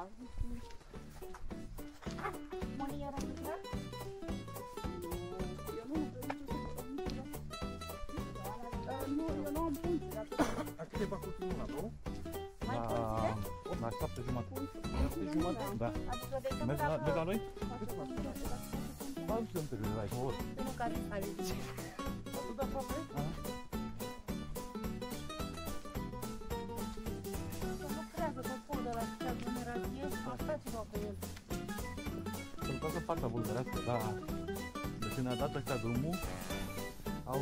Da. Monia era lucrat? Nu, eu nu am punte. A câte bacuri tu la două? Mai punțile? La 7 jumate. 7 jumate? Da. Adică de când Mergi la noi? Am să întâlnesc la aici, nu care are. Atât de aproape? Să nu creadă că pun de la știa generație, asta ceva pe el. Să-l facă partea bulgărească, da. De când a dat ăștia drumul, au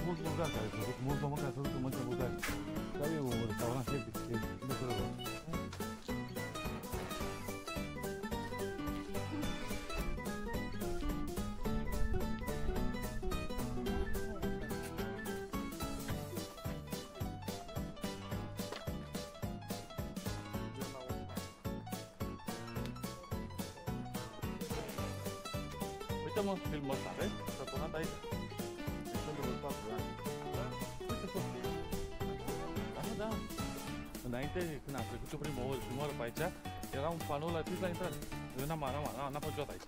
mulți bulgari care s-au făcut, mulți oameni care s-au făcut mănâncă bulgari. Dar eu un restaurant epic, e de fără lor. Uite-mă filmul ăsta, vezi? S-a turnat aici. Sunt de 4 ani. Uite tot. Așa, da. Înainte, când am trecut eu prima oară pe aici, era un panou la la intrare. Eu n-am fost niciodată aici.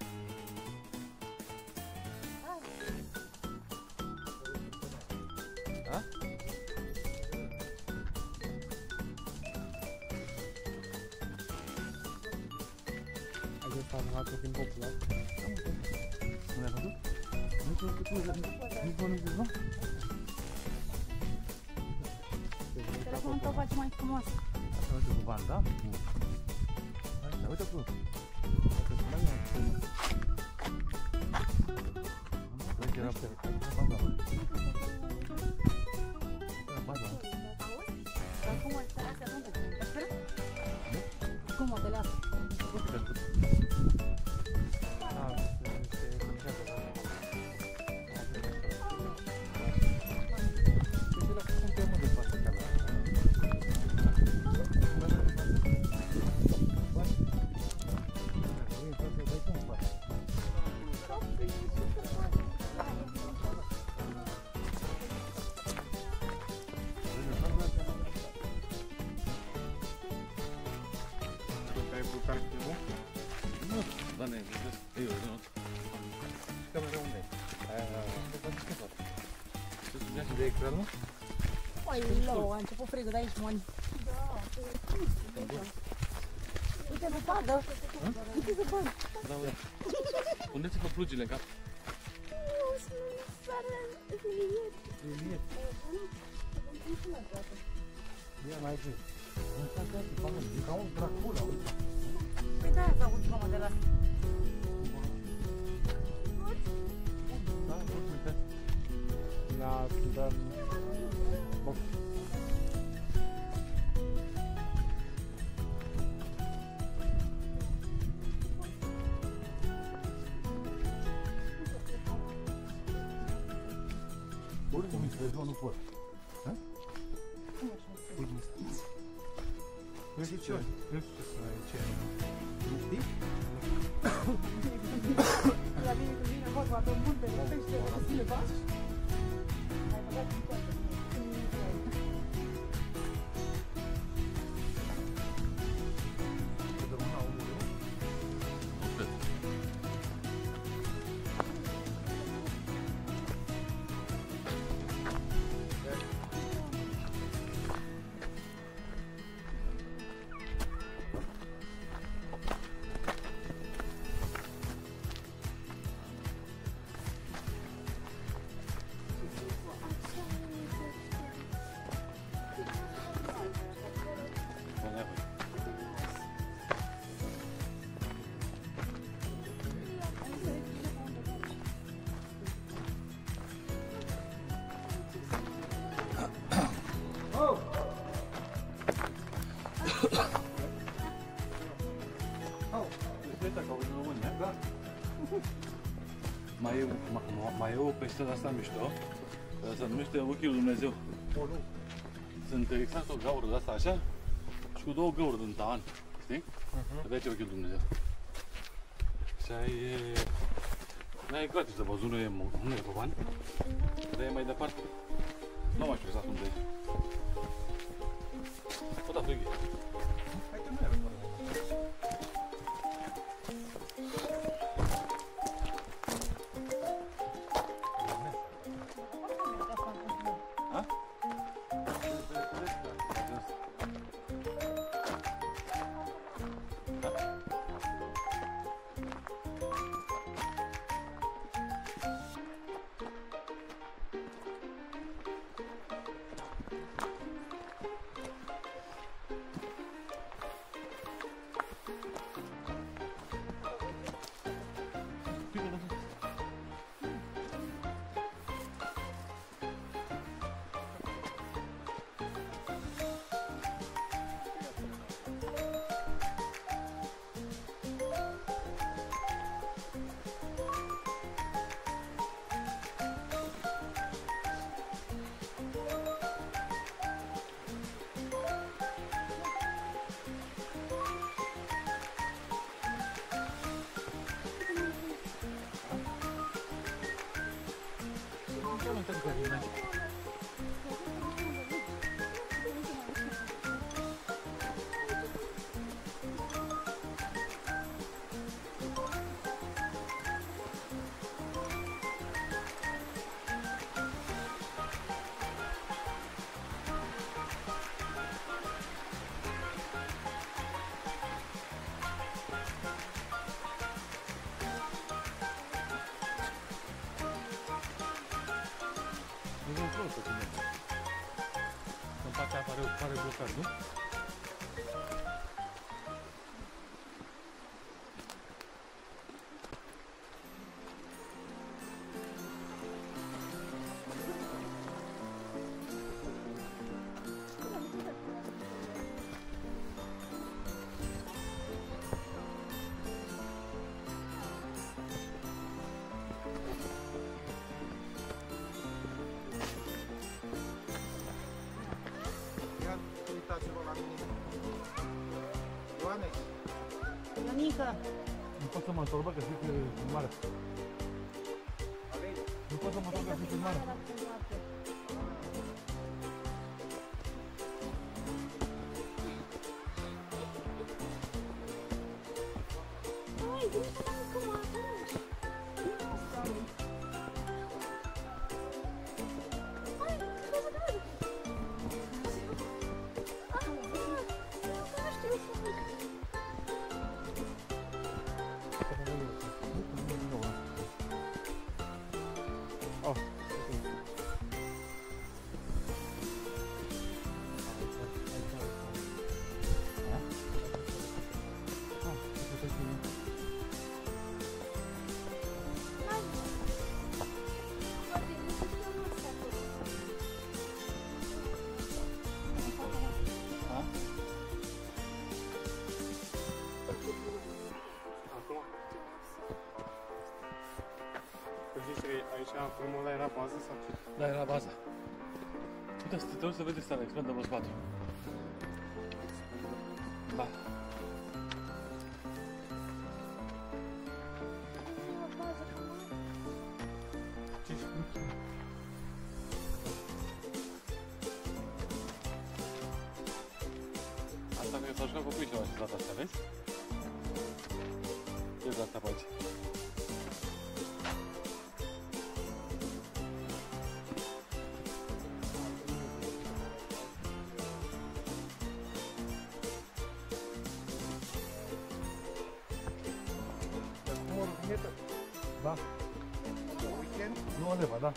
Da? Acest animat e fiind popular. Nu le-ai văzut? Nu știu că tu nici bă, nu zici, nu? Telefonul tău face mai frumos. Asta uite cu Van Damme. Asta, uite cu. Cred că era pe Van Damme. Dar cum o te lasă, nu te cum o te lasă? Da, ne gândesc. Eu nu. Camera unde e? Se spunea și de ecran, nu? Păi, louă, a început frigul de aici, Moni. Uite zăpadă. Uite zăpadă. Da, uite. Puneți-vă plugile în cap. Ia mai zi. Nu s-a dat, e ca un Dracula, uite. Păi da, s-a auzit cum o te lasă. Da, uite. Na, da. Oricum îi vezi, nu pot. Nu știi ce? Nu știu ce. Nu știi? La mine când vine vorba pe munte, de pește, o să le bași. Ai băgat în toată. Mai e o pește de asta mișto, se numește Ochiul lui Dumnezeu. Sunt exact o gaură de asta așa și cu două găuri din tavan, știi? Avea ce Ochiul lui Dumnezeu. Și ai gratis de văzut, nu e pe bani, dar e mai departe. Nu mai știu exact unde e. Tot aflughi. Hai că nu era fără. nu te duci la în partea pare blocat, nu? Uitați-vă la mine. Ioane! Ionica! Nu pot să mă întorc, bă, că zic că e mare. Nu pot să mă întorc, că zic că e mare. Ai, uite-te cum atunci! Aici, frumos, ăla era baza sau ce? Da, era baza. Uite, te duci să vezi starea, Expendables 4. Da. Asta cred că s-au jucat copiii ceva și data asta, vezi? Ce e asta pe aici? Da. Weekend? Nu o leva, da.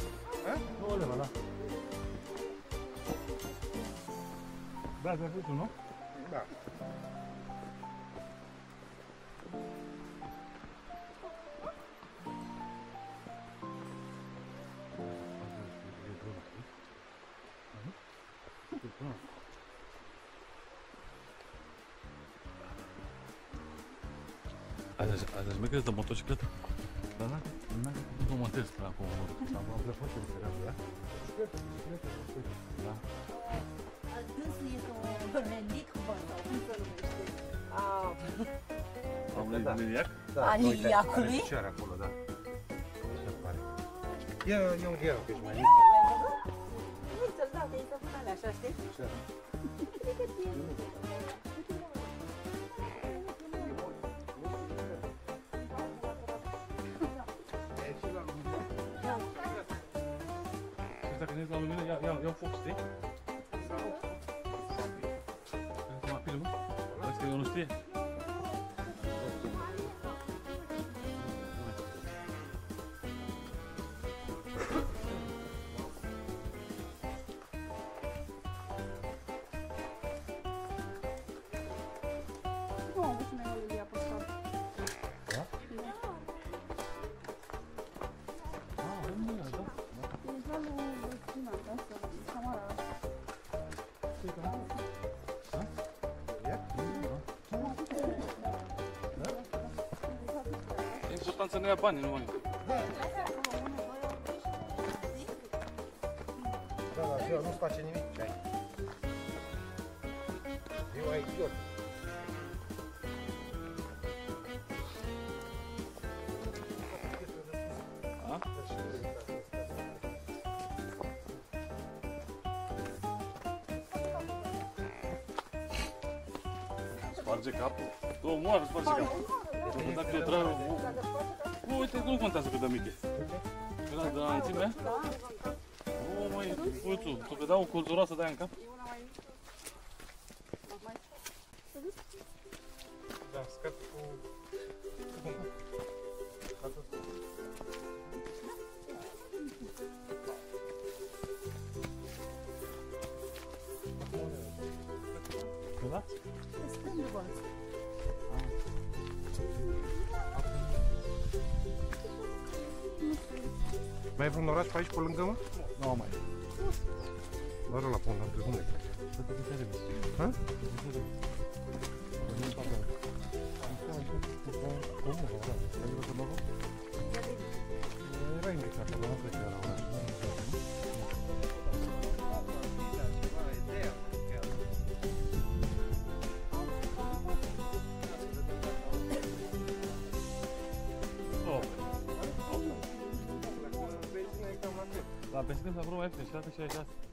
Nu o leva, da. Da, ți-a zis tu, nu? Da. Azi mergeți de motocicletă? Da, da. Nu montez până acum. Am plăcut și lucrează, da? Da. Dânsul este un rendic, bă, sau cum se numește? Am liniac? Da, Aliniacului? Ce are acolo, da. Ce pare. Ia un dialog, că ești mai mic. L-ai văzut? Uite-l, da, te-ai să pun alea așa, știi? Ce are? Cred că ție. Dacă ne la lumină, ia foc, știi? Să mă filmă? Asta eu nu știe. Important să ne ia bani numai. Da, la ziua nu-ți face nimic ce ai. Ziua e idiot. sparge capul. Tu moară, sparge capul. Dacă eu trag... Uite, nu contează cât de mic e. Vezi de la înălțime? O, măi, puițu, tu că dau o culturoasă de aia în cap? Da, scap cu... Da? Mai e vreun oraș pe aici, pe lângă, mă? Nu mai. Doar ăla pe unde am trecut noi. Ha? Era indicat, dar nu cred că era oraș. La benzină s-a vrut mai ieftin, 6,66.